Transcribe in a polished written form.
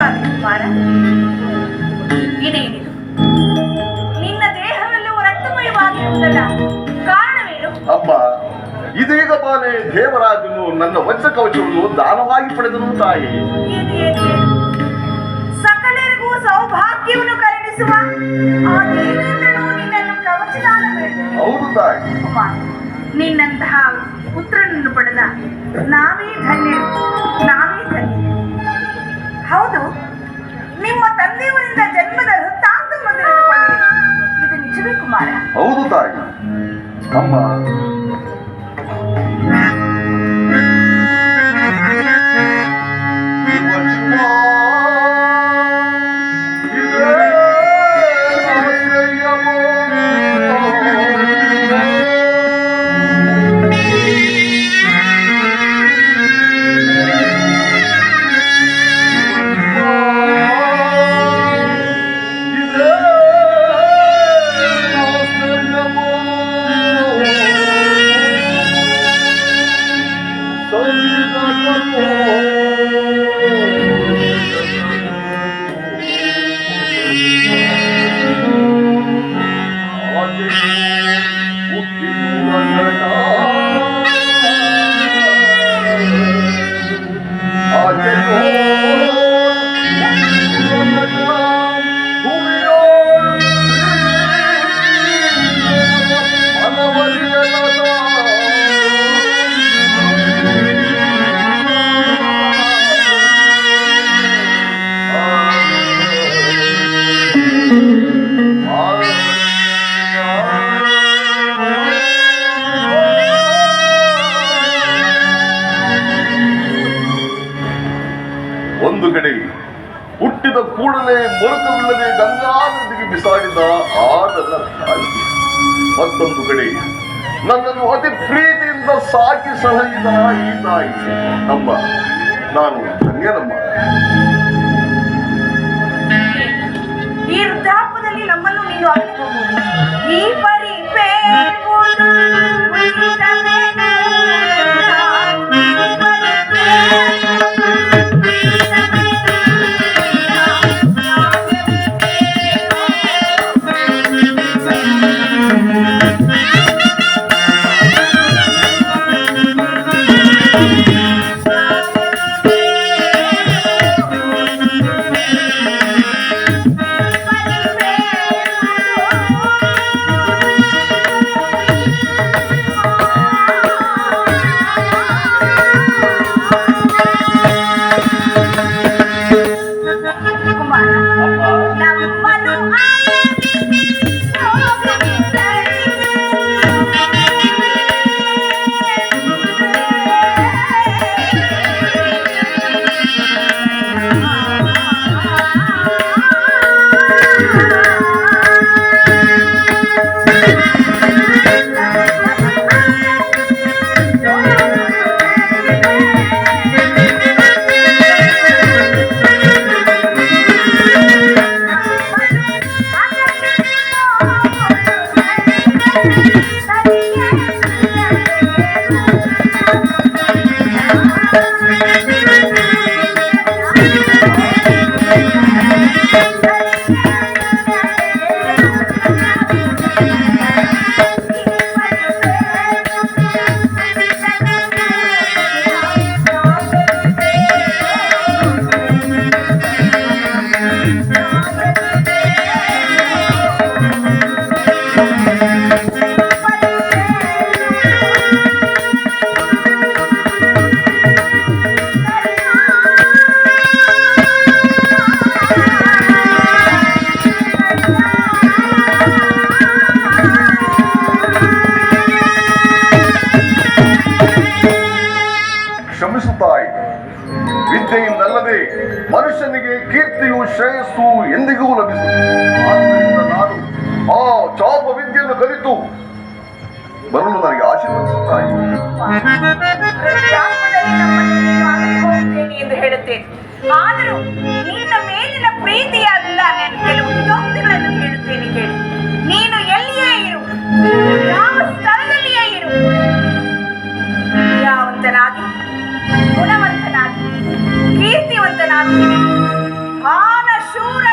ಕುಮಾರ, ಇದೇನಿದು? ನಿನ್ನ ದೇಹವೆಲ್ಲವೂ ರಕ್ತಮಯವಾಗಿರುವುದಲ್ಲ, ಕಾರಣವೇನು? ಅಮ್ಮ, ಇದೀಗ ತಾನೇ ದೇವರಾಜನು ನನ್ನ ವಜ್ರ ಕವಚವನ್ನು ದಾನವಾಗಿ ಪಡೆದನು ತಾಯಿ. ಸಕಲರಿಗೂ ಸೌಭಾಗ್ಯವನ್ನು ಕರುಣಿಸುವ ಆ ದೇವೇಂದ್ರನು ನಿನ್ನನ್ನು ಕವಚದಾನ ಬೇಡ. ಹೌದು ತಾಯಿ. ಕುಮಾರ, ನಿನ್ನಂತಹ ಪುತ್ರನನ್ನು ಪಡೆದ ನಾವೇ ಧನ್ಯರು, ನಾವೇ ಧನ್ಯರು. ಹೌದು, ನಿಮ್ಮ ತಂದೆಯವರಿಂದ ಜನ್ಮದ ವೃತ್ತಾಂತವನ್ನು ತಿಳಿದುಕೊಂಡಿದೆ. ಇದು ನಿಜವೇ ಕುಮಾರ? ಹೌದು ತಾಯಿ. ಅಮ್ಮ, ಒಂದು ಕಡೆ ಹುಟ್ಟಿದ ಕೂಡಲೇ ಮರುಕವಿಲ್ಲದೆ ಗಂಗಾ ನದಿಗೆ ಬಿಸಾಡಿದ ಆ ನನ್ನ ತಾಯಿ, ಮತ್ತೊಂದು ಕಡೆ ನನ್ನನ್ನು ಅತಿ ಪ್ರೀತಿಯಿಂದ ಸಾಕಿ ಸಲಹಿದ ಈ ತಾಯಿ. ನಮ್ಮ ನಾನು ಧನ್ಯನಮ್ಮ. ಈ ವೃದ್ಧಾಪದಲ್ಲಿ ನಮ್ಮನ್ನು ನೀನು ಅರಿತುಕೊಂಡು ಈ ಪರಿ ಕ್ಷಮಿಸುತ್ತಾಯಿ. ವಿದ್ಯೆಯಿಂದಲ್ಲದೆ ಮನುಷ್ಯನಿಗೆ ಕೀರ್ತಿಯು ಶ್ರೇಯಸ್ಸು ಎಂದಿಗೂ ಲಭಿಸುತ್ತದೆ. ಆದ್ದರಿಂದ ನಾನು ಆ ಚಾಪ ವಿದ್ಯೆಯನ್ನು ಕಲಿತು ಬರಲು ನನಗೆ ಆಶೀರ್ವದಿಸುತ್ತಾಯಿ. ಎಂದು ಹೇಳುತ್ತೇನೆ. ಆದರೂ ನಿನ್ನ ಮೇಲಿನ ಪ್ರೀತಿಯಾದ ಕೆಲವು ವಿಧೋಕ್ತಿಗಳನ್ನು ಹೇಳುತ್ತೇನೆ ಕೇಳಿ. ನೀನು ಎಲ್ಲಿಯೇ ಇರು, ಯಾವ ಸ್ಥಳದಲ್ಲಿಯೇ ಇರು, ಯಾವಂತನಾಗಿ, ಗುಣವಂತನಾಗಿ, ಕೀರ್ತಿವಂತನಾಗಿ ಆನ ಶೂರ